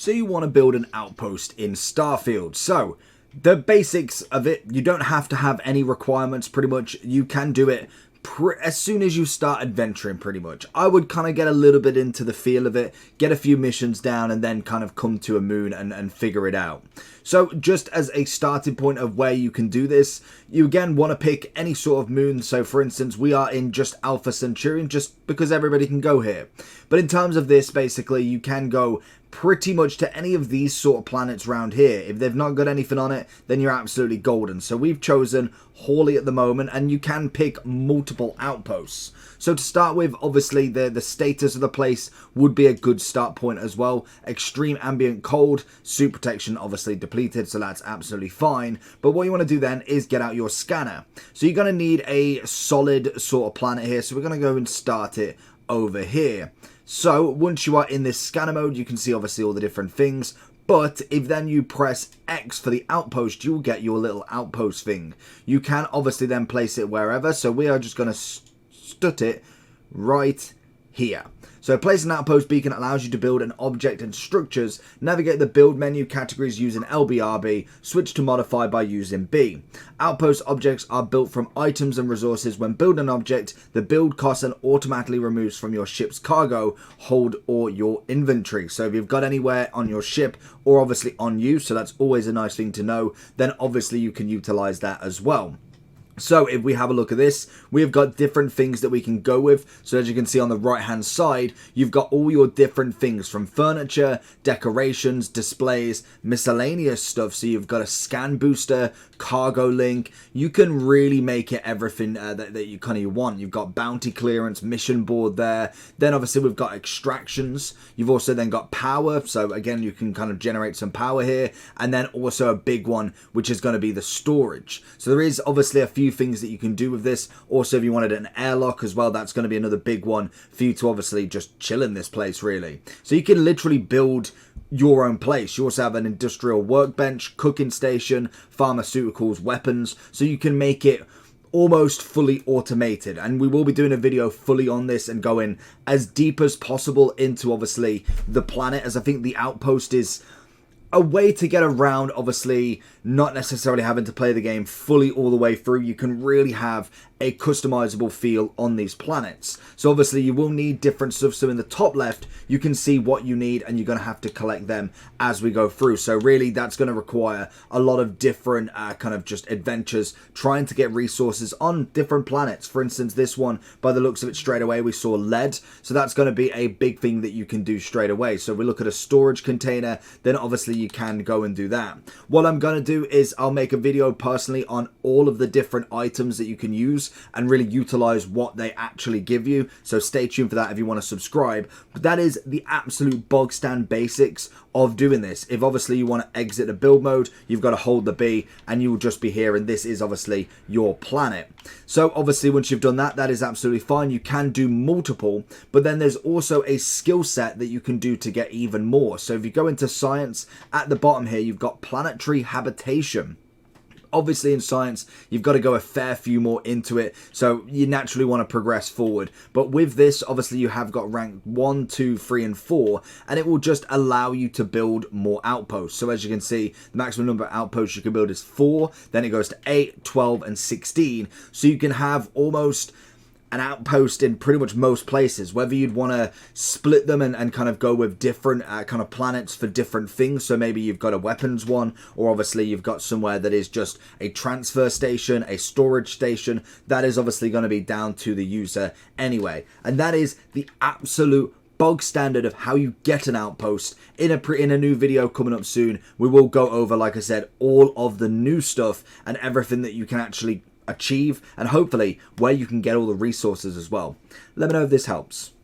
So you want to build an outpost in Starfield. So the basics of it, you don't have to have any requirements pretty much. You can do it as soon as you start adventuring pretty much. I would kind of get a little bit into the feel of it, get a few missions down, and then kind of come to a moon and figure it out. So just as a starting point of where you can do this, you again want to pick any sort of moon. So for instance, we are in just Alpha Centurion just because everybody can go here. But in terms of this, basically, you can go pretty much to any of these sort of planets around here. If they've not got anything on it, then you're absolutely golden. So we've chosen Hawley at the moment, and you can pick multiple outposts. So to start with, obviously the status of the place would be a good start point as well. Extreme ambient cold, suit protection obviously depleted, so that's absolutely fine. But what you want to do then is get out your scanner. So you're going to need a solid sort of planet here. So we're going to go and start it over here. So once you are in this scanner mode, you can see obviously all the different things. But if then you press X for the outpost, you'll get your little outpost thing. You can obviously then place it wherever. So we are just going to stut it right here. So placing an outpost beacon allows you to build an object and structures, navigate the build menu categories using LBRB, switch to modify by using B. Outpost objects are built from items and resources. When building an object, the build costs and automatically removes from your ship's cargo, hold, or your inventory. So if you've got anywhere on your ship or obviously on you, so that's always a nice thing to know, then obviously you can utilize that as well. So if we have a look at this, we've got different things that we can go with. So as you can see on the right hand side, you've got all your different things from furniture, decorations, displays, miscellaneous stuff. So you've got a scan booster, cargo link. You can really make it everything that you kind of want. You've got bounty clearance, mission board there. Then obviously we've got extractions. You've also then got power. So again, you can kind of generate some power here. And then also a big one, which is going to be the storage. So there is obviously a few things that you can do with this. Also, if you wanted an airlock as well, that's going to be another big one for you to obviously just chill in this place really. So you can literally build your own place. You also have an industrial workbench, cooking station, pharmaceuticals, weapons, so you can make it almost fully automated. And we will be doing a video fully on this and going as deep as possible into obviously the planet, as I think the outpost is a way to get around, obviously not necessarily having to play the game fully all the way through. You can really have a customizable feel on these planets. So obviously you will need different stuff. So in the top left, you can see what you need, and you're going to have to collect them as we go through. So really that's going to require a lot of different kind of just adventures, trying to get resources on different planets. For instance, this one, by the looks of it straight away, we saw lead. So that's going to be a big thing that you can do straight away. So we look at a storage container, then obviously you can go and do that. What I'm going to do is I'll make a video personally on all of the different items that you can use and really utilize what they actually give you. So stay tuned for that if you want to subscribe. But that is the absolute bog stand basics of doing this. If obviously you want to exit the build mode, you've got to hold the B and you will just be here, and this is obviously your planet. So obviously once you've done that, that is absolutely fine. You can do multiple, but then there's also a skill set that you can do to get even more. So if you go into science, at the bottom here, you've got planetary habitation. Obviously in science, you've got to go a fair few more into it, so you naturally want to progress forward. But with this, obviously you have got rank 1, 2, 3, and 4, and it will just allow you to build more outposts. So as you can see, the maximum number of outposts you can build is 4, then it goes to 8, 12, and 16. So you can have almost an outpost in pretty much most places, whether you'd want to split them and kind of go with different kind of planets for different things. So maybe you've got a weapons one, or obviously you've got somewhere that is just a transfer station, a storage station. That is obviously going to be down to the user anyway. And that is the absolute bog standard of how you get an outpost. In a new video coming up soon, we will go over, like I said, all of the new stuff and everything that you can actually achieve, and hopefully where you can get all the resources as well. Let me know if this helps.